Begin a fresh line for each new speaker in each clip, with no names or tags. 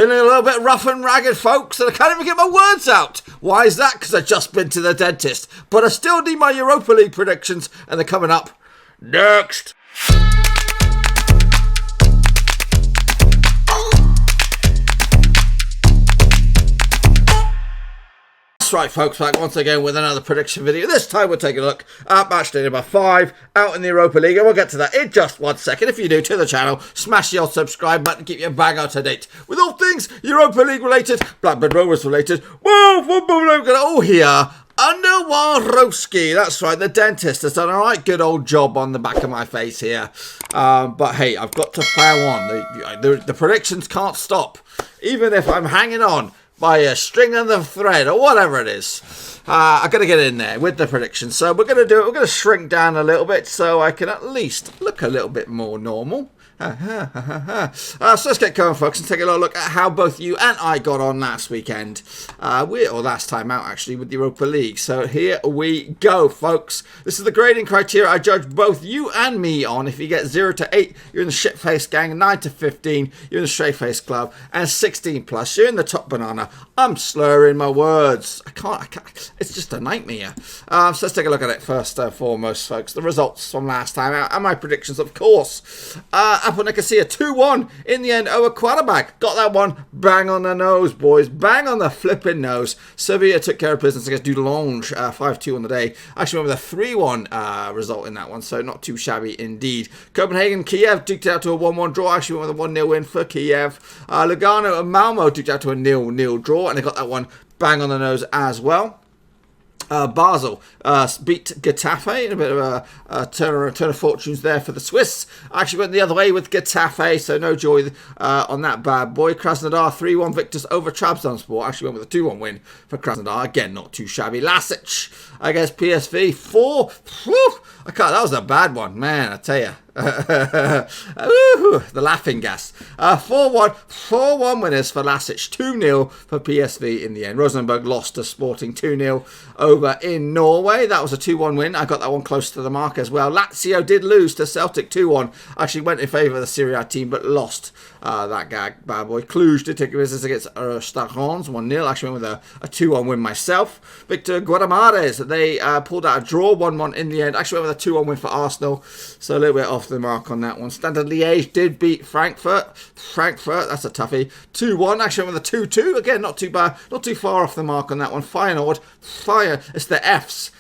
Feeling a little bit rough and ragged, folks, and I can't even get my words out. Why is that? Because I've just been to the dentist. But I still need my Europa League predictions, and they're coming up next. Right, folks, back once again with another prediction video. This time we're taking a look at Matchday number 5 out in the Europa League, and we'll get to that in just 1 second. If you're new to the channel, smash the old subscribe button, keep your bag out to date with all things Europa League related, Blackburn Rovers related. Whoa, football, we're going to all hear Underwarowski. That's right, the dentist has done a right good old job on the back of my face here. But hey, I've got to plow on. The predictions can't stop, even if I'm hanging on by a string and the thread or whatever it is. I've got to get in there with the predictions. So we're going to do it. We're going to shrink down a little bit so I can at least look a little bit more normal. So let's get going, folks, and take a little look at how both you and I got on last weekend. Or last time out, actually, with the Europa League. So here we go, folks. This is the grading criteria I judge both you and me on. If you get 0 to 8, you're in the shit-faced gang. 9 to 15, you're in the straight-faced club. And 16 plus, you're in the top banana. I'm slurring my words. I can't. It's just a nightmare. So let's take a look at it first and foremost, folks. The results from last time out and my predictions, of course. Nikosia 2-1 in the end over Qarabağ. Got that one bang on the nose, boys. Bang on the flipping nose. Sevilla took care of business against Dudelange 5-2 on the day. Actually went with a 3-1 result in that one, so not too shabby indeed. Copenhagen Kiev duked out to a 1-1 draw. Actually went with a 1-0 win for Kiev. Lugano and Malmö duked out to a 0-0 draw, and they got that one bang on the nose as well. Basel beat Getafe in a bit of a turn of fortunes there for the Swiss. Actually went the other way with Getafe, so no joy on that bad boy. Krasnodar 3-1 victors over Trabzonspor. Actually went with a 2-1 win for Krasnodar. Again, not too shabby. LASK against PSV 4. Whew, that was a bad one, man, I tell you. The laughing gas. 4-1 winners for LASK, 2-0 for PSV in the end. Rosenborg lost to Sporting 2-0 over in Norway. That was a 2-1 win. I got that one close to the mark as well. Lazio did lose to Celtic 2-1. Actually went in favour of the Serie A team, but lost that bad boy. Cluj did take business against Stade 1-0. Actually went with a 2-1 win myself. Victor Guimarães, they pulled out a draw 1-1 in the end. Actually went with a 2-1 win for Arsenal, so a little bit off the mark on that one. Stade Liège did beat Frankfurt, that's a toughie, 2-1. Actually went with a 2-2. Again, not too bad, not too far off the mark on that one. Feyenoord, it's the F's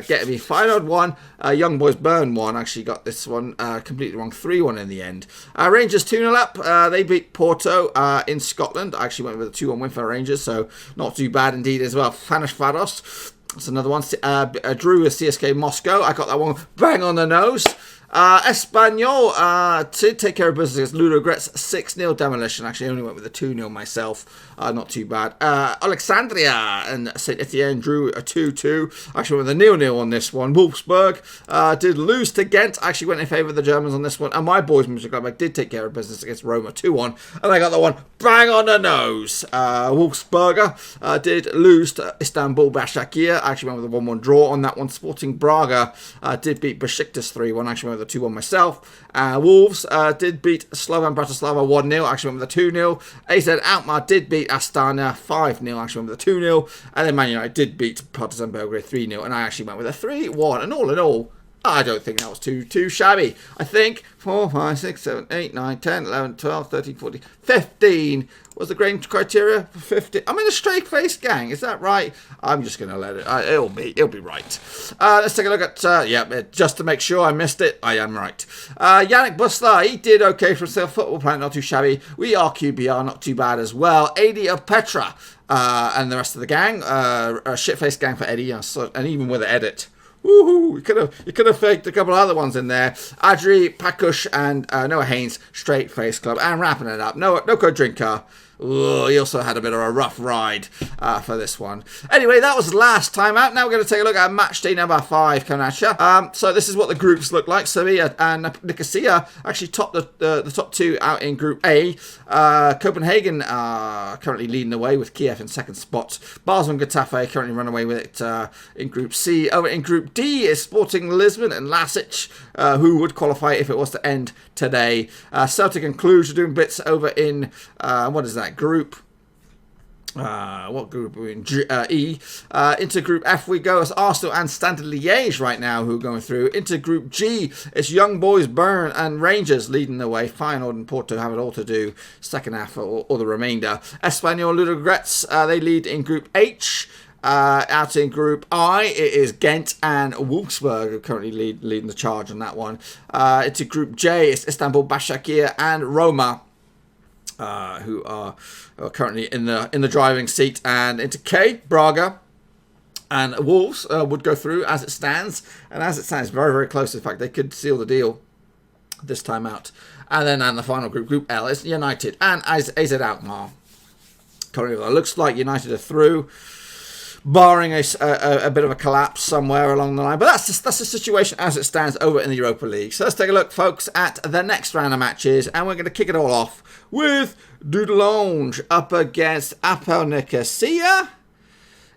getting me. Feyenoord 1, Young Boys Burn 1. Actually got this one completely wrong, 3-1 in the end. Rangers 2-0 up. They beat Porto in Scotland. I actually went with a 2-1 win for Rangers, so not too bad indeed as well. Fenerbahce, that's another one. Drew with CSK Moscow. I got that one bang on the nose. Espanyol did take care of business against Ludogorets 6-0 demolition. Actually, I only went with a 2-0 myself. Not too bad. Alexandria and St. Etienne drew a 2-2. Actually went with a 0-0 on this one. Wolfsburg did lose to Ghent. Actually went in favour of the Germans on this one. And my boys, Mönchengladbach, did take care of business against Roma 2-1. And I got that one bang on the nose. Wolfsburger did lose to Istanbul Başakşehir. Actually went with a 1-1 draw on that one. Sporting Braga did beat Besiktas 3-1. Actually went with a 2-1 myself. Wolves did beat Slovan Bratislava 1-0. Actually went with a 2-0. AZ Alkmaar did beat Astana 5-0. Actually went with a 2-0. And then Man United did beat Partizan Belgrade 3-0. And I actually went with a 3-1. And all in all, I don't think that was too shabby. I think 4, 5, 6, 7, 8, 9, 10, 11, 12, 13, 14, 15 was the grading criteria for 15. I'm in a straight-faced gang. Is that right? I'm just going to let it. It'll be right. Let's take a look at, just to make sure I missed it, I am right. Yannick Busla, he did okay for himself. Football Planet, not too shabby. We are QBR, not too bad as well. AD of Petra and the rest of the gang. A shit-faced gang for Eddie, and even with an edit. Woohoo! You could have faked a couple of other ones in there. Adri, Pakush, and Noah Haynes, straight face club. And wrapping it up. No code drinker. Ooh, he also had a bit of a rough ride for this one. Anyway, that was last time out. Now we're going to take a look at match day number 5 coming at you. So this is what the groups look like. Sevilla and Nikosia actually topped the top 2 out in Group A. Copenhagen are currently leading the way with Kiev in second spot. Basel and Getafe currently run away with it in Group C. Over in Group D is Sporting Lisbon and LASK, who would qualify if it was to end today. Celtic and Cluj are doing bits over in, what is that, Group... what group are we in? E. Into Group F we go. It's Arsenal and Stade Liège right now who are going through. Into Group G, it's Young Boys, Bern and Rangers leading the way. Feyenoord and Porto have it all to do second half or the remainder. Espanyol Ludogorets, they lead in Group H. Out in Group I, it is Ghent and Wolfsburg who currently leading the charge on that one. Into Group J, it's Istanbul, Başakşehir and Roma. Who are currently in the driving seat. And into K, Braga and Wolves would go through as it stands. And as it stands, very, very close. In fact, they could seal the deal this time out. And then the final group, Group L, is United and AZ Alkmaar. Currently, it looks like United are through, barring a bit of a collapse somewhere along the line. But that's the situation as it stands over in the Europa League. So let's take a look, folks, at the next round of matches. And we're going to kick it all off with Dudelange up against APOEL Nikosia.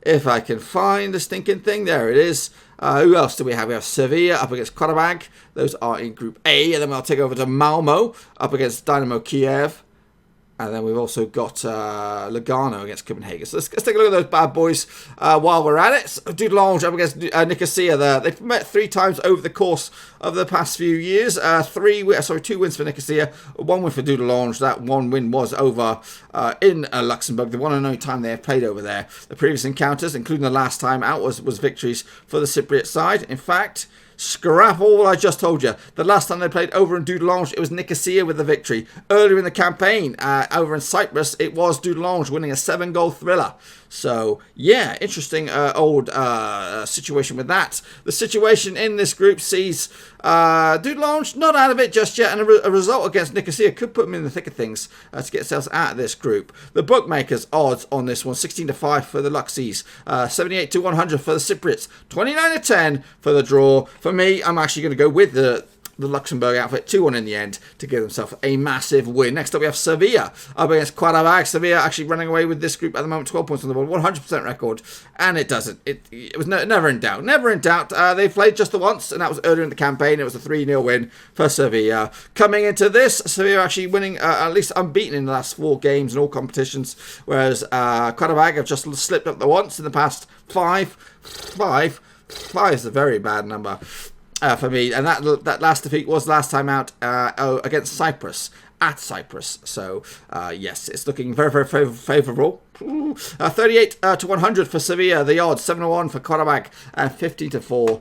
If I can find the stinking thing. There it is. Who else do we have? We have Sevilla up against Qarabağ. Those are in Group A. And then we'll take over to Malmö up against Dinamo Kiev. And then we've also got Lugano against Copenhagen. So let's take a look at those bad boys while we're at it. So Dudelange up against Nikosia there. They've met 3 times over the course of the past few years. 2 wins for Nikosia, 1 win for Dudelange. That 1 win was over in Luxembourg, the one and only time they have played over there. The previous encounters, including the last time out, was victories for the Cypriot side. In fact, scrap all I just told you. The last time they played over in Dudelange, it was Nikosia with the victory. Earlier in the campaign, over in Cyprus, it was Dudelange winning a 7-goal thriller. So, yeah, interesting old situation with that. The situation in this group sees Dudelange not out of it just yet, and a result against Nikosia could put them in the thick of things to get themselves out of this group. The bookmakers' odds on this one, 16-5 for the Luxies, 78-100 for the Cypriots, 29-10 for the draw. For me, I'm actually going to go with the Luxembourg outfit, 2-1 in the end, to give themselves a massive win. Next up, we have Sevilla up against Qarabağ. Sevilla actually running away with this group at the moment, 12 points on the board, 100% record, and it doesn't. It was never in doubt. Never in doubt. They played just the once, and that was earlier in the campaign. It was a 3-0 win for Sevilla. Coming into this, Sevilla actually winning at least unbeaten in the last 4 games in all competitions, whereas Qarabağ have just slipped up the once in the past 5. 5 is a very bad number. For me, and that last defeat was last time out against Cyprus, at Cyprus. So, yes, it's looking very, very favourable. 38-100 for Sevilla, the odds, 7-1 for Qarabağ, and 15-4.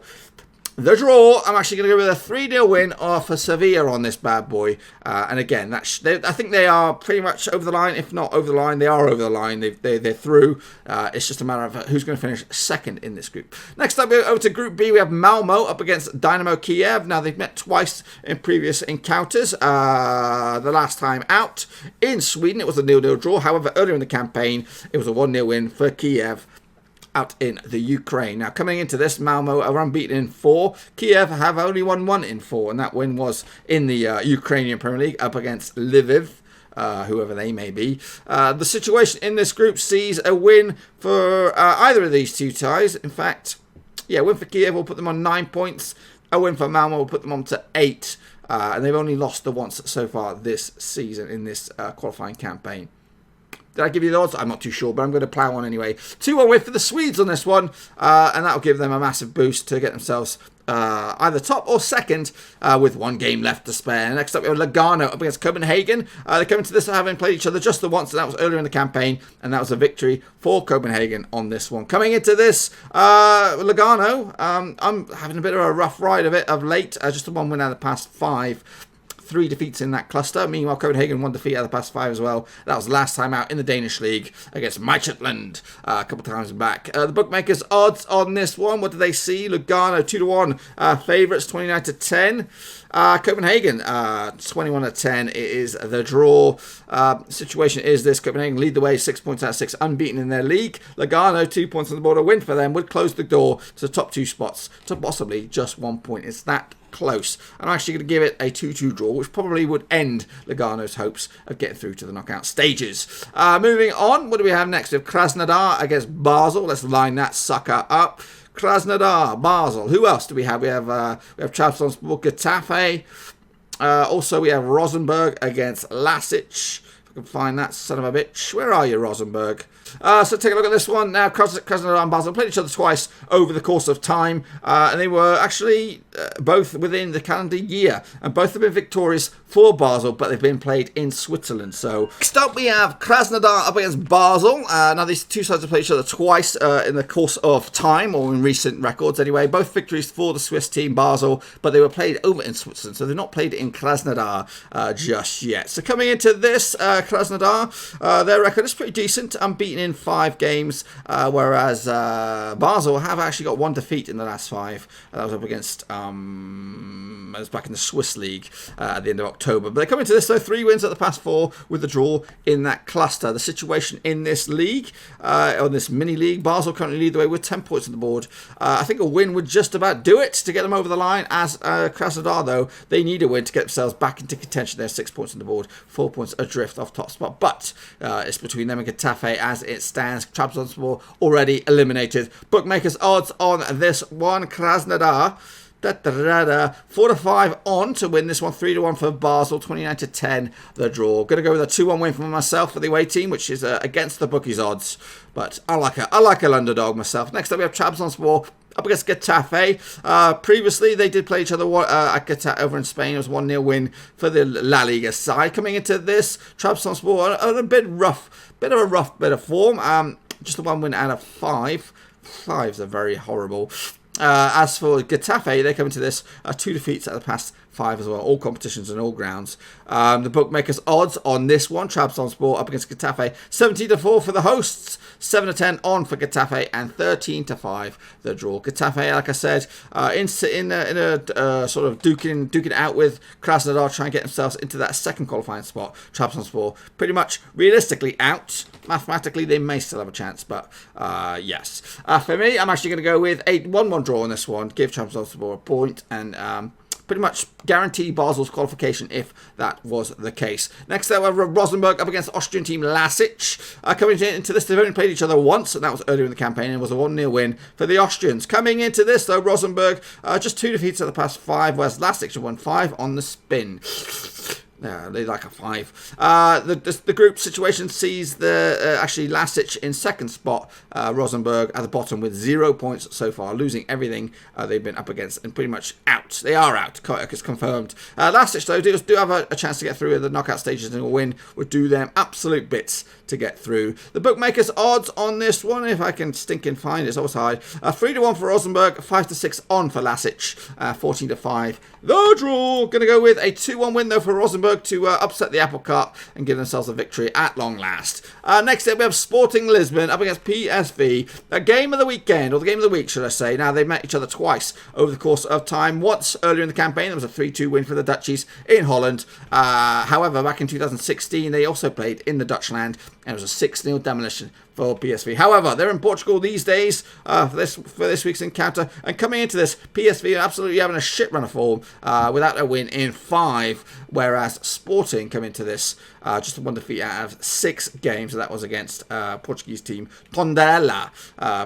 The draw, I'm actually going to go with a 3-0 win for Sevilla on this bad boy. And again, I think they are pretty much over the line. If not over the line, they are over the line. They're through. It's just a matter of who's going to finish second in this group. Next up, we go over to Group B. We have Malmö up against Dinamo Kiev. Now, they've met twice in previous encounters. The last time out in Sweden, it was a 0-0 draw. However, earlier in the campaign, it was a 1-0 win for Kiev out in the Ukraine. Now, coming into this, Malmö are unbeaten in 4. Kiev have only won 1 in 4, and that win was in the Ukrainian Premier League up against Lviv, whoever they may be. The situation in this group sees a win for either of these 2 ties. In fact, yeah, a win for Kiev will put them on 9 points. A win for Malmö will put them on to 8. And they've only lost the once so far this season in this qualifying campaign. Did I give you the odds? I'm not too sure, but I'm going to plough on anyway. 2-1 win for the Swedes on this one, and that'll give them a massive boost to get themselves either top or second with 1 game left to spare. Next up, we have Lugano up against Copenhagen. They come into this having played each other just the once, and that was earlier in the campaign, and that was a victory for Copenhagen on this one. Coming into this, Lugano, I'm having a bit of a rough ride of it of late. Just a 1 win out of the past 5. 3 defeats in that cluster. Meanwhile, Copenhagen 1 defeat out of the past 5 as well. That was last time out in the Danish league against Midtjylland a couple of times back. The bookmakers odds on this one, what do they see? Lugano 2-1 favourites, 29-10. Copenhagen 21-10. It is the draw. Situation is this: Copenhagen lead the way, 6 points out of 6, unbeaten in their league. Lugano 2 points on the board. A win for them would close the door to the top 2 spots to possibly just 1 point. It's that close. I'm actually going to give it a 2-2 draw, which probably would end Lugano's hopes of getting through to the knockout stages. Moving on, what do we have next? We have Krasnodar against Basel. Let's line that sucker up. Krasnodar, Basel. Who else do we have? We have Trabzonspor, Getafe. Also, we have Rosenborg against LASK. If I can find that son of a bitch. Where are you, Rosenborg? So take a look at this one. Now, Krasnodar and Basel played each other twice over the course of time. And they were actually both within the calendar year. And both have been victorious for Basel, but they've been played in Switzerland. So next up, we have Krasnodar up against Basel. Now, these two sides have played each other twice in the course of time, or in recent records anyway. Both victories for the Swiss team, Basel, but they were played over in Switzerland. So they're not played in Krasnodar just yet. So coming into this, Krasnodar, their record is pretty decent. Unbeaten in 5 games, whereas Basel have actually got 1 defeat in the last 5. That was up against, it was back in the Swiss League at the end of October. But they come into this, though, 3 wins at the past 4 with the draw in that cluster. The situation in this league, on this mini league, Basel currently lead the way with 10 points on the board. I think a win would just about do it to get them over the line. As Krasnodar, though, they need a win to get themselves back into contention. They're 6 points on the board, 4 points adrift off top spot. But it's between them and Getafe as it stands. Trabzonspor already eliminated. Bookmakers odds on this one: Krasnodar 4-5 on to win this one, 3-1 for Basel, 29-10 the draw. Going to go with a 2-1 win for myself for the away team, which is against the bookies odds, but I like an underdog myself. Next up, we have Trabzonspor up against Getafe. Previously, they did play each other at Getafe over in Spain. It was 1-0 win for the La Liga side. Coming into this, Trabzonspor a bit of a rough bit of form. Just the 1 win out of 5. 5s are very horrible. As for Getafe, they come into this 2 defeats at the past 5 as well, all competitions and all grounds. The bookmakers odds on this one: Trabzonspor up against Getafe, 17-4 for the hosts, 7-10 on for Getafe, and 13-5 the draw. Getafe, like I said, in a sort of duking out with Krasnodar, trying to get themselves into that second qualifying spot. Trabzonspor pretty much realistically out. Mathematically, they may still have a chance, but yes. For me, I'm actually going to go with a 1-1 draw on this one. Give Trabzonspor a point and pretty much guarantee Basel's qualification if that was the case. Next up, we have Rosenborg up against the Austrian team LASK. Coming into this, they've only played each other once, and that was earlier in the campaign, and it was a 1-0 win for the Austrians. Coming into this, though, Rosenborg just 2 defeats at the past 5, whereas LASK have won 5 on the spin. Yeah, they like a 5. The group situation sees the actually LASK in second spot, Rosenborg at the bottom with 0 points so far, losing everything they've been up against and pretty much out. They are out, it's confirmed. LASK, though, do have a chance to get through the knockout stages, and a win would do them absolute bits to get through. The bookmakers odds on this one, if I can stinking find it, it's always high. 3-1 for Rosenborg, 5-6 on for LASK, 14-5 the draw. Going to go with a 2-1 win, though, for Rosenborg to upset the apple cart and give themselves a victory at long last. Next up, we have Sporting Lisbon up against PSV. A game of the weekend, or the game of the week, should I say. Now, they met each other twice over the course of time. Once earlier in the campaign, there was a 3-2 win for the Dutchies in Holland. However, back in 2016, they also played in the Dutch land, and it was a 6-0 demolition for PSV. However, they're in Portugal these days for this week's encounter, and coming into this, PSV are absolutely having a shit run of form without a win in 5, whereas Sporting come into this just 1 defeat out of 6 games, and that was against Portuguese team Tondela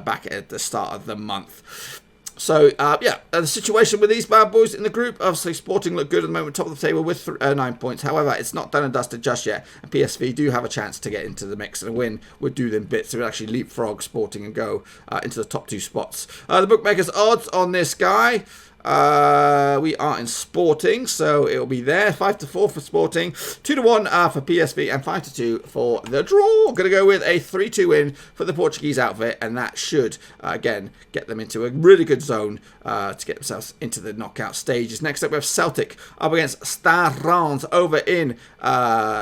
back at the start of the month. So, the situation with these bad boys in the group, obviously Sporting look good at the moment, top of the table with 9 points. However, it's not done and dusted just yet, and PSV do have a chance to get into the mix, and a win would do them bits. They would actually leapfrog Sporting and go into the top 2 spots. The bookmakers odds on this guy, We are in Sporting, so it'll be there. 5-4 for Sporting, 2-1 for PSV, and 5-2 for the draw. Going to go with a 3-2 win for the Portuguese outfit, and that should, again, get them into a really good zone to get themselves into the knockout stages. Next up, we have Celtic up against Stade Rennes over in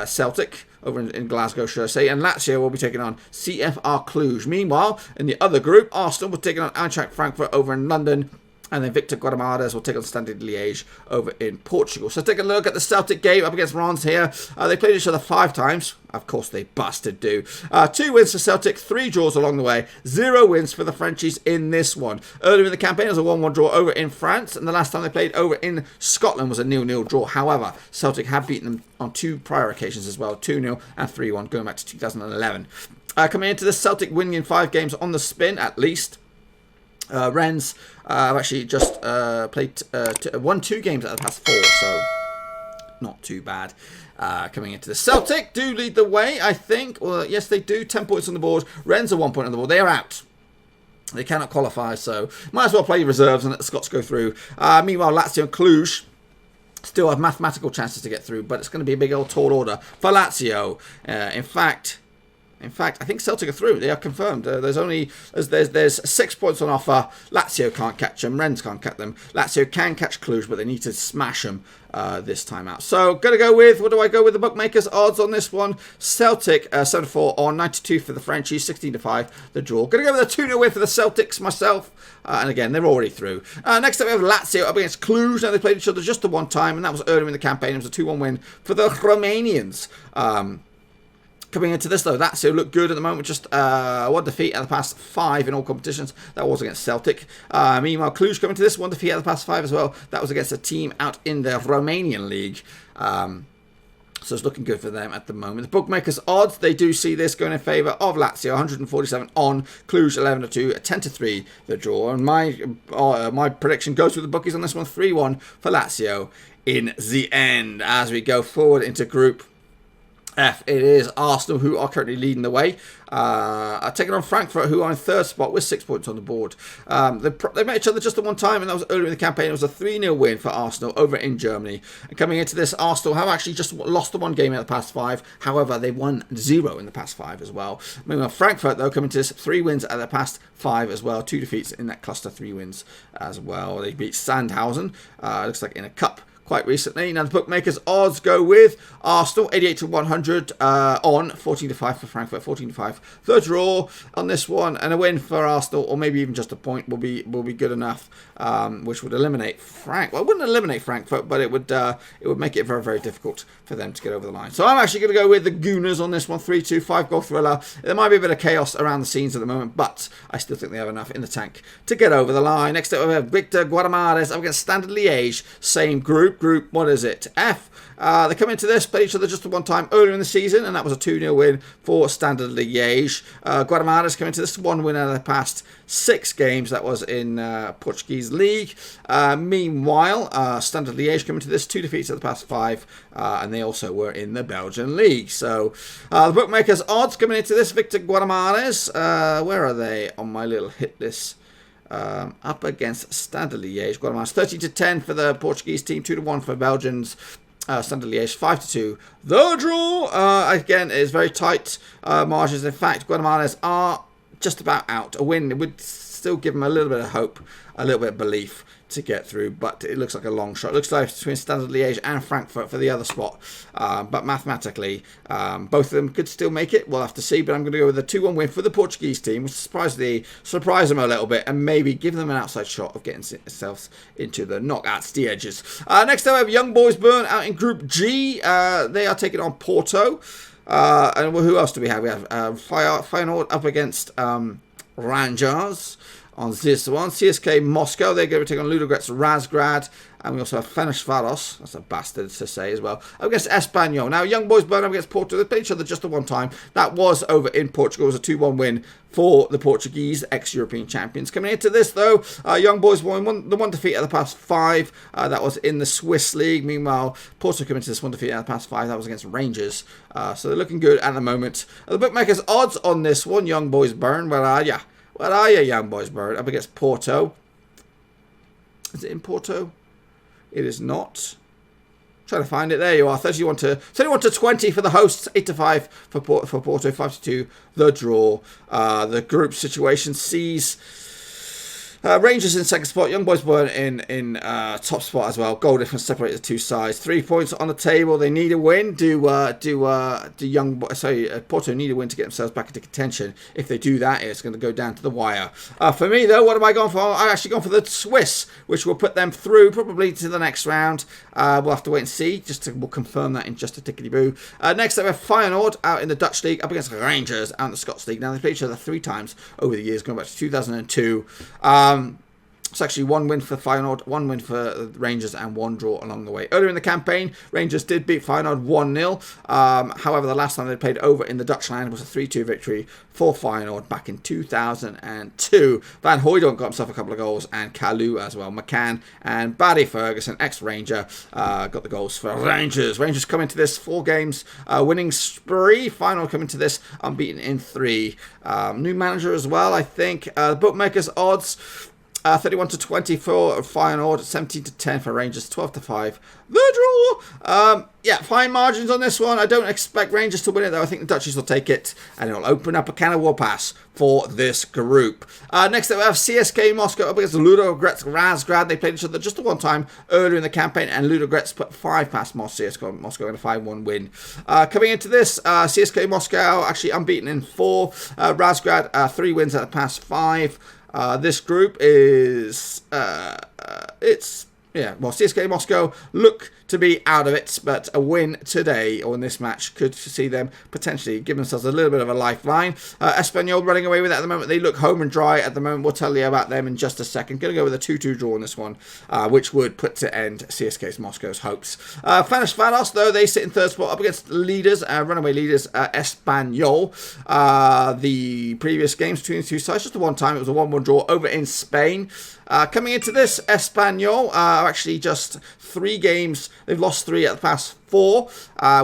Celtic. Over in Glasgow, should I say. And Lazio will be taking on CFR Cluj. Meanwhile, in the other group, Arsenal will be taking on Eintracht Frankfurt over in London. And then Victor Guimarães will take on Stade Liège over in Portugal. So take a look at the Celtic game up against Rennes here. They played each other 5 times. Of course, they busted do. 2 wins for Celtic, 3 draws along the way. 0 wins for the Frenchies in this one. Earlier in the campaign, it was a 1-1 draw over in France. And the last time they played over in Scotland was a 0-0 draw. However, Celtic have beaten them on 2 prior occasions as well. 2-0 and 3-1 going back to 2011. Coming into the Celtic winning in 5 games on the spin at least. Rennes have actually just won 2 games out of the past 4, so not too bad. Coming into the Celtic, do lead the way, I think. Well, yes, they do. 10 points on the board. Rennes are 1 point on the board. They are out. They cannot qualify, so might as well play reserves and let the Scots go through. Meanwhile, Lazio and Cluj still have mathematical chances to get through, but it's going to be a big old tall order for Lazio. In fact, I think Celtic are through. They are confirmed. There's 6 points on offer. Lazio can't catch them. Rennes can't catch them. Lazio can catch Cluj, but they need to smash them this time out. So, going to go with, what do I go with? The bookmakers odds on this one. Celtic, 7-4 on 92 for the Frenchies, 16-5 the draw. Going to go with a 2-0 win for the Celtics myself. And again, they're already through. Next up, we have Lazio up against Cluj. Now, they played each other just the 1 time, and that was earlier in the campaign. It was a 2-1 win for the Romanians. Coming into this, though, Lazio look good at the moment. Just 1 defeat out of the past 5 in all competitions. That was against Celtic. Meanwhile, Cluj coming to this, 1 defeat out of the past 5 as well. That was against a team out in the Romanian league. So it's looking good for them at the moment. The bookmakers' odds, they do see this going in favour of Lazio. 147 on Cluj, 11-2, 10-3 the draw. And my prediction goes with the bookies on this one. 3-1 for Lazio in the end. As we go forward into Group F, it is Arsenal who are currently leading the way. Taking on Frankfurt, who are in 3rd spot with 6 points on the board. They met each other just the 1 time, and that was earlier in the campaign. It was a 3-0 win for Arsenal over in Germany. And coming into this, Arsenal have actually just lost the 1 game in the past 5. However, they won 0 in the past 5 as well. Meanwhile, Frankfurt, though, coming to this, 3 wins out of the past 5 as well. 2 defeats in that cluster, 3 wins as well. They beat Sandhausen, looks like in a cup, quite recently. Now the bookmakers odds go with Arsenal 88-100 on 14-5 for Frankfurt, 14-5 the draw on this one, and a win for Arsenal, or maybe even just a point, will be good enough, which would eliminate Well, it wouldn't eliminate Frankfurt, but it would make it very, very difficult for them to get over the line. So I'm actually going to go with the Gooners on this one, 3-2, 5-goal thriller. There might be a bit of chaos around the scenes at the moment, but I still think they have enough in the tank to get over the line. Next up we have Victor Guimarães up against Stade Liège, same group, what is it? F. They come into this, played each other just the 1 time earlier in the season, and that was a 2-0 win for Stade Liège. Guimarães come into this, 1 win out of the past 6 games. That was in Portuguese League. Meanwhile, Stade Liège come into this, 2 defeats out of the past 5, and they also were in the Belgian League. So the bookmakers' odds coming into this, Victor Guimarães, where are they on my little hit list? Up against Stade Liège. Guimarães 30-10 for the Portuguese team, 2-1 for Belgians. Stade Liège 5-2. The draw again is very tight margins. In fact, Guimarães are just about out. A win would still give them a little bit of hope, a little bit of belief to get through, but it looks like a long shot. It looks like between Stade Liège and Frankfurt for the other spot, but mathematically both of them could still make it. We'll have to see, but I'm going to go with a 2-1 win for the Portuguese team, which surprise them a little bit and maybe give them an outside shot of getting themselves into the knockout stages. Next up we have Young Boys Bern out in Group G. They are taking on Porto, and who else do we have? We have Feyenoord up against Rangers. On this one, CSK Moscow, they're going to be taking on Ludogorets Razgrad, and we also have Ferencváros, that's a bastard to say as well, up against Espanyol. Now, Young Boys Bern up against Porto, they played each other just the 1 time. That was over in Portugal. It was a 2-1 win for the Portuguese ex-European champions. Coming into this, though, Young Boys won the 1 defeat out of the past 5. That was in the Swiss League. Meanwhile, Porto coming into this 1 defeat out of the past 5. That was against Rangers. So they're looking good at the moment. The bookmakers' odds on this one, Young Boys Bern, where are ya? Where are you, Young Boys Bern? Up against Porto. Is it in Porto? It is not. Trying to find it. There you are. 31 to 20 for the hosts. 8-5 for Porto. 5-2 the draw. The group situation sees Rangers in second spot. Young Boys were in top spot as well. Goal difference separates the two sides. 3 points on the table. They need a win. Porto need a win to get themselves back into contention. If they do that, it's going to go down to the wire. For me, though, what am I going for? I've actually gone for the Swiss, which will put them through probably to the next round. We'll have to wait and see. We'll confirm that in just a tickety-boo. Next up, we have Feyenoord out in the Dutch league up against Rangers out in the Scots league. Now, they played each other 3 times over the years, going back to 2002. It's actually 1 win for Feyenoord, 1 win for Rangers, and 1 draw along the way. Earlier in the campaign, Rangers did beat Feyenoord 1-0. However, the last time they played over in the Dutch land was a 3-2 victory for Feyenoord back in 2002. Van Hooijdonk got himself a couple of goals, and Kalu as well. McCann and Barry Ferguson, ex-Ranger, got the goals for Rangers. Rangers come into this 4 games winning spree. Feyenoord come into this unbeaten in 3. New manager as well, I think. Bookmakers odds. 31 to 20 for Feyenoord, 17 to 10 for Rangers, 12 to 5 the draw. Yeah, fine margins on this one. I don't expect Rangers to win it though. I think the Dutchies will take it, and it'll open up a can of warpass for this group. Next up, we have CSK Moscow up against Ludogorets Razgrad. They played each other just the one time earlier in the campaign, and Ludogorets put 5 past CSK Moscow in a 5-1 win. Coming into this, CSK Moscow actually unbeaten in 4. Razgrad 3 wins out of the past 5. This group is, CSK Moscow look to be out of it, but a win today or in this match could see them potentially give themselves a little bit of a lifeline. Espanyol running away with it at the moment. They look home and dry at the moment. We'll tell you about them in just a second. Going to go with a 2-2 draw on this one, which would put to end CSK Moscow's hopes. Fenerbahce, though, they sit in 3rd spot up against leaders, runaway leaders, Espanyol. The previous games between the two sides, just the one time, it was a 1-1 draw over in Spain. Coming into this, Espanyol are actually just 3 games. They've lost 3 at the past 4,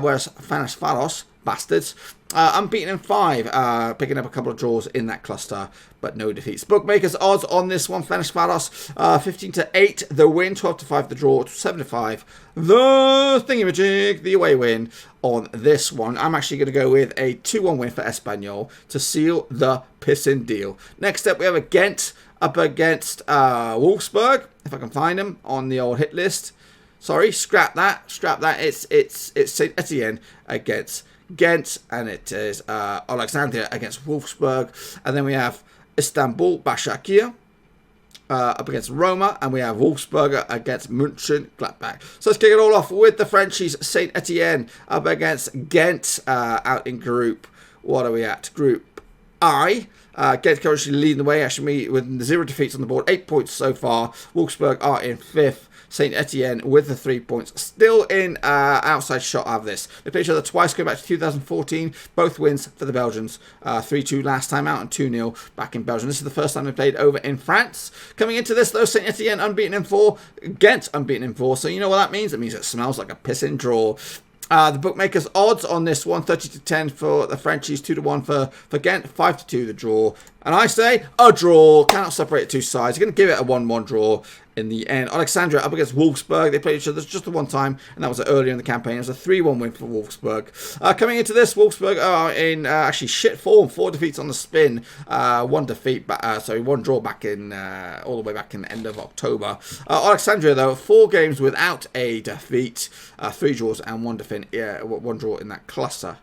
whereas Fenerbahce, bastards, unbeaten in 5, picking up a couple of draws in that cluster, but no defeats. Bookmakers odds on this one, Fenerbahce, 15 to 8 the win, 12 to 5 the draw, 7 to 5 the thingamajig, the away win on this one. I'm actually going to go with a 2-1 win for Espanyol to seal the pissing deal. Next up, we have a Ghent up against Wolfsburg, if I can find them on the old hit list. Sorry, scrap that. It's Saint Etienne against Ghent, and it is Alexandria against Wolfsburg, and then we have Istanbul Başakşehir up against Roma, and we have Wolfsburg against Mönchengladbach. So let's kick it all off with the Frenchies. Saint Etienne up against Ghent out in group. What are we at? Group I. Ghent currently leading the way, actually, with 0 defeats on the board, 8 points so far. Wolfsburg are in 5th. Saint Etienne with the 3 points, still in outside shot of this. They played each other twice, going back to 2014. Both wins for the Belgians. 3-2 last time out and 2-0 back in Belgium. This is the first time they played over in France. Coming into this, though, Saint Etienne unbeaten in 4. Ghent unbeaten in 4. So you know what that means? It means it smells like a pissing draw. The bookmakers odds on this one, 30 to 10 for the Frenchies, 2 to 1 for Ghent, 5 to 2 the draw. And I say a draw. Cannot separate the two sides. You're going to give it a 1-1 draw in the end. Alexandria up against Wolfsburg. They played each other just the one time, and that was earlier in the campaign. It was a 3-1 win for Wolfsburg. Coming into this, Wolfsburg are in actually shit form. 4 defeats on the spin. 1 draw back in all the way back in the end of October. Alexandria, though, 4 games without a defeat. 3 draws and 1 draw in that cluster.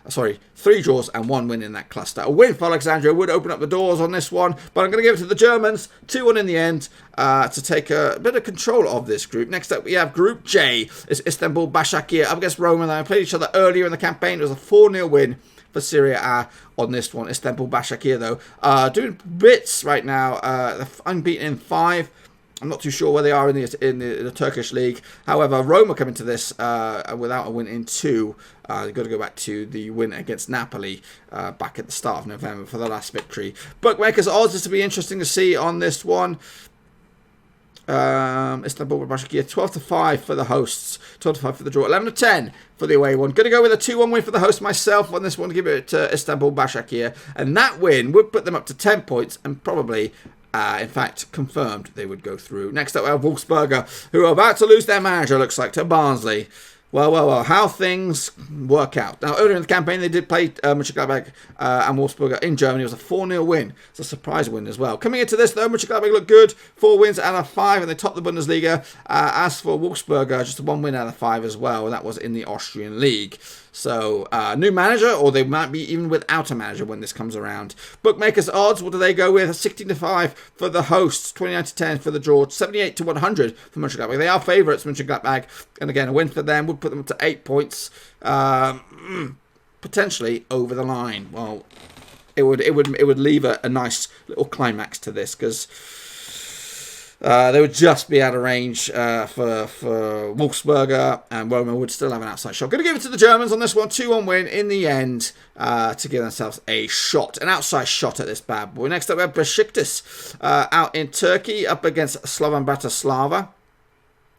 3 draws and 1 win in that cluster. A win for Alexandria would open up the doors on this one, but I'm going to give it to the Germans. 2-1 in the end to take a bit of control of this group. Next up, we have Group J. It's Istanbul Başakşehir up against Roma. They played each other earlier in the campaign. It was a 4-0 win for Serie A on this one. Istanbul Başakşehir, though, doing bits right now. Unbeaten in 5. I'm not too sure where they are in the Turkish league. However, Roma come into this without a win in 2. They've got to go back to the win against Napoli back at the start of November for the last victory. Bookmakers odds is to be interesting to see on this one. Istanbul Başakşehir 12 to 5 for the hosts, 12 to 5 for the draw, 11 to 10 for the away one. Going to go with a 2-1 win for the host myself on this one to give it to Istanbul Başakşehir, and that win would put them up to 10 points and probably in fact, confirmed they would go through. Next up, we have Wolfsburger, who are about to lose their manager, looks like, to Barnsley. Well, how things work out. Now, earlier in the campaign, they did play Mönchengladbach and Wolfsburger in Germany. It was a 4-0 win. It's a surprise win as well. Coming into this, though, Mönchengladbach looked good. 4 wins out of 5, and they topped the Bundesliga. As for Wolfsburger, just 1 win out of 5 as well, and that was in the Austrian League. So, new manager, or they might be even without a manager when this comes around. Bookmakers odds, what do they go with? 16-5 for the hosts, 29-10 for the draw, 78-100 for Mönchengladbach. They are favourites, Mönchengladbach, and again, a win for them would put them up to 8 points, potentially over the line. Well, it would leave a nice little climax to this, because they would just be out of range for Wolfsburger, and Roma would still have an outside shot. Going to give it to the Germans on this one. 2-1 win in the end to give themselves a shot, an outside shot at this bad boy. Next up, we have Besiktas out in Turkey up against Slovan Bratislava.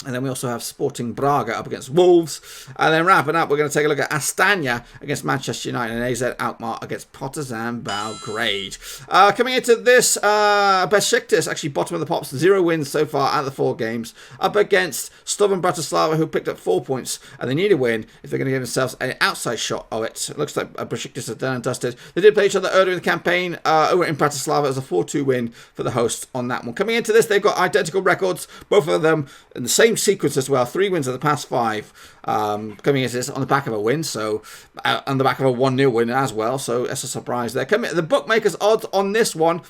And then we also have Sporting Braga up against Wolves. And then wrapping up, we're going to take a look at Astana against Manchester United and AZ Alkmaar against Partizan Belgrade. Coming into this, Besiktas actually bottom of the pops, 0 wins so far out of the 4 games. Up against Slovan Bratislava, who picked up 4 points. And they need a win if they're going to give themselves an outside shot of it. It looks like Besiktas are done and dusted. They did play each other earlier in the campaign over in Bratislava. It was a 4-2 win for the hosts on that one. Coming into this, they've got identical records, both of them in the same sequence as well. 3 wins of the past 5. Coming into this on the back of a win, so on the back of a 1-0 win as well. So that's a surprise there. The bookmakers odds on this one,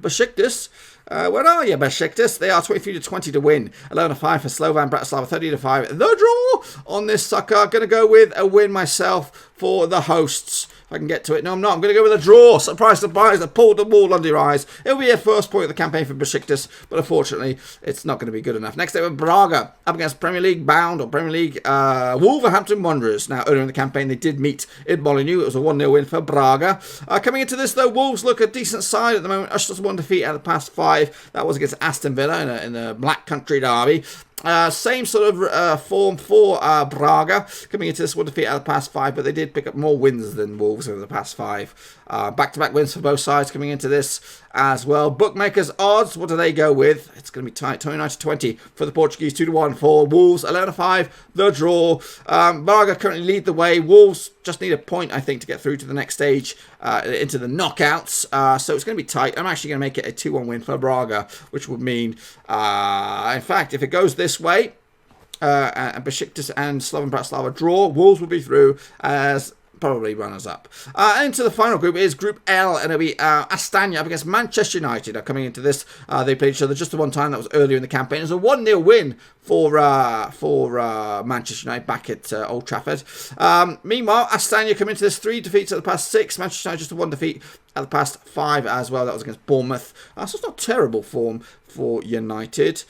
Besiktas. Where are you, Besiktas? They are 23-20 to win. 11-5 for Slovan Bratislava. 30-5. The draw on this sucker. Going to go with a win myself for the hosts. If I can get to it. No, I'm not. I'm going to go with a draw. Surprise, surprise. I pulled the wool under your eyes. It'll be a first point of the campaign for Besiktas, but unfortunately, it's not going to be good enough. Next, they have Braga up against Premier League bound, or Premier League Wolverhampton Wanderers. Now, earlier in the campaign, they did meet in Molineux. It was a 1-0 win for Braga. Coming into this, though, Wolves look a decent side at the moment. Just 1 defeat out of the past 5. That was against Aston Villa in the Black Country derby. Same sort of form for Braga. Coming into this 1 defeat out of the past 5, but they did pick up more wins than Wolves over the past 5. Back-to-back wins for both sides coming into this as well. Bookmakers odds, what do they go with? It's going to be tight. 29-20 for the Portuguese, 2-1 for Wolves, 11-5 the draw. Braga currently lead the way. Wolves just need a point, I think, to get through to the next stage, into the knockouts. So it's going to be tight. I'm actually going to make it a 2-1 win for Braga, which would mean, in fact, if it goes this way, Besiktas and Slovan Bratislava draw, Wolves will be through as probably runners-up. Into the final group is Group L, and it'll be Astana up against Manchester United. Coming into this, they played each other just the one time. That was earlier in the campaign. It was a 1-0 win for Manchester United back at Old Trafford. Meanwhile, Astana come into this 3 defeats at the past 6. Manchester United just 1 defeat at the past 5 as well. That was against Bournemouth. So it's not terrible form for United.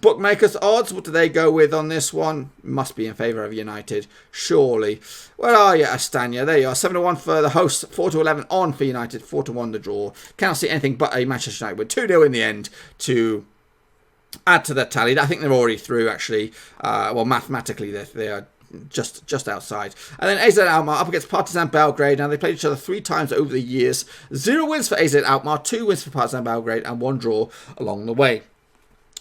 Bookmakers odds, what do they go with on this one? Must be in favour of United, surely. Where are you, Astana? There you are, 7-1 for the hosts, 4-11 on for United, 4-1 the draw. Cannot see anything but a Manchester United with 2-0 in the end to add to that tally. I think they're already through, actually. Well, mathematically, they are just outside. And then AZ Alkmaar up against Partizan Belgrade. Now, they played each other 3 times over the years. 0 wins for AZ Alkmaar, 2 wins for Partizan Belgrade, and 1 draw along the way.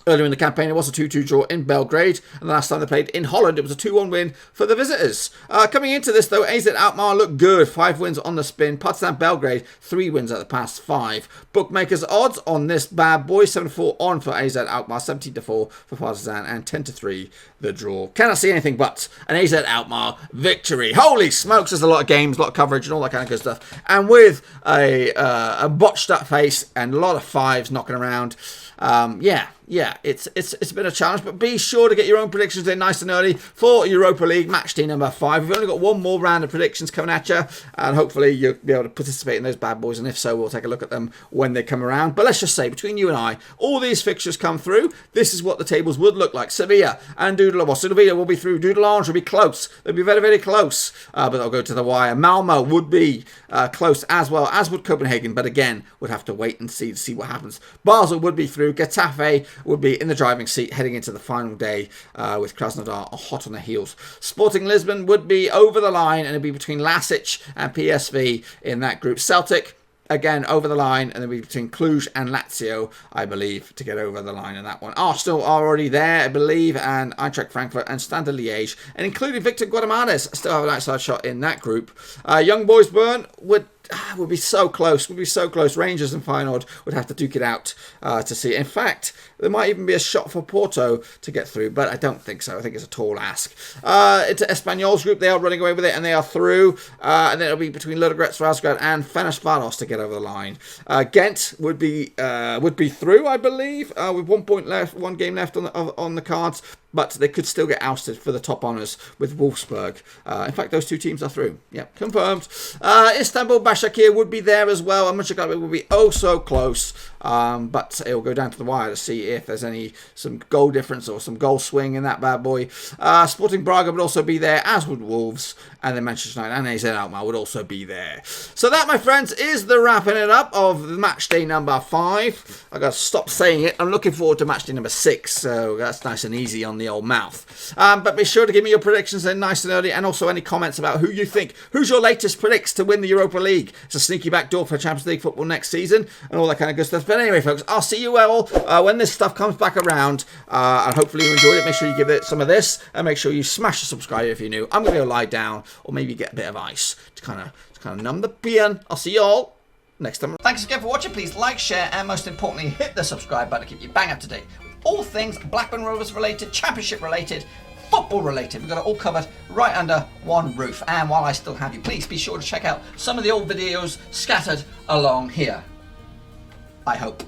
Earlier in the campaign, it was a 2-2 draw in Belgrade, and the last time they played in Holland, it was a 2-1 win for the visitors. Coming into this, though, AZ Alkmaar looked good. 5 wins on the spin. Partizan Belgrade, 3 wins at the past 5. Bookmakers odds on this bad boy, 7-4 on for AZ Alkmaar, 17-4 for Partizan, and 10-3 the draw. Cannot see anything but an AZ Alkmaar victory. Holy smokes, there's a lot of games, a lot of coverage, and all that kind of good stuff. And with a botched up face and a lot of 5s knocking around, yeah, it's been a challenge, but be sure to get your own predictions in nice and early for Europa League Matchday number 5. We've only got 1 more round of predictions coming at you, and hopefully you'll be able to participate in those bad boys, and if so, we'll take a look at them when they come around. But let's just say, between you and I, all these fixtures come through, this is what the tables would look like. Sevilla and Dudelange. Sevilla will be through. Dudelange will be close. They'll be very, very close, but they'll go to the wire. Malmö would be close as well, as would Copenhagen, but again, would have to wait and see what happens. Basel would be through. Getafe would be in the driving seat heading into the final day, with Krasnodar hot on the heels. Sporting Lisbon would be over the line, and it'd be between LASK and PSV in that group. Celtic again, over the line, and then we between Cluj and Lazio, I believe, to get over the line in that one. Arsenal are already there, I believe, and Eintracht Frankfurt and Stade Liège, and including Victor Guimarães, still have an outside shot in that group. Young Boys Bern would be so close. Would be so close. Rangers and Feyenoord would have to duke it out to see. In fact, there might even be a shot for Porto to get through, but I don't think so. I think it's a tall ask. Into Espanyol's group, they are running away with it, and they are through. And then it'll be between Ludogorets, Razgrad, and Fenerbahce to get over the line. Ghent would be through, I believe, with 1 point left, 1 game left on the cards. But they could still get ousted for the top honours with Wolfsburg. In fact, those two teams are through. Yep, confirmed. Istanbul Başakşehir would be there as well. And Mönchengladbach would be oh so close. But it will go down to the wire to see if there's some goal difference or some goal swing in that bad boy. Sporting Braga would also be there, as would Wolves. And then Manchester United and AZ Alkmaar would also be there. So that, my friends, is the wrapping it up of match day number 5. I've got to stop saying it. I'm looking forward to match day number 6. So that's nice and easy on the old mouth. But be sure to give me your predictions then nice and early, and also any comments about who you think, who's your latest predicts to win the Europa League. It's a sneaky backdoor for Champions League football next season and all that kind of good stuff. But anyway, folks, I'll see you all when this stuff comes back around, and hopefully you enjoyed it. Make sure you give it some of this, and make sure you smash the subscribe if you're new. I'm going to go lie down, or maybe get a bit of ice to kind of numb the pain. I'll see you all next time. Thanks again for watching. Please like, share, and most importantly, hit the subscribe button to keep you bang up to date. All things Blackburn Rovers related, Championship related, football related. We've got it all covered right under one roof. And while I still have you, please be sure to check out some of the old videos scattered along here. I hope.